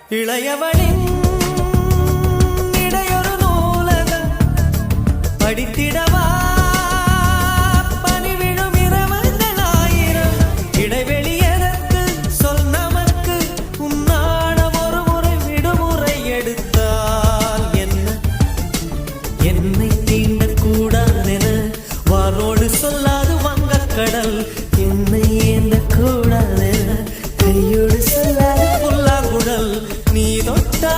இளையவளின் இடையொரு நூலகம் படித்திடவா பணிவிடும் இரவுகள் ஆயிரம் இடைவெளி எதற்கு சொல் நமக்கு உன்னாட ஒரு முறை விடுமுறை எடுத்தால் என்ன என்னை தீண்டக்கூடாதென வாரோடு சொல்லாது வங்கக்கடல் என்னை ஏந்தக்கூடாதென கையோடு சொல்லாது புல்லாங்குழல் நீ தொட்டா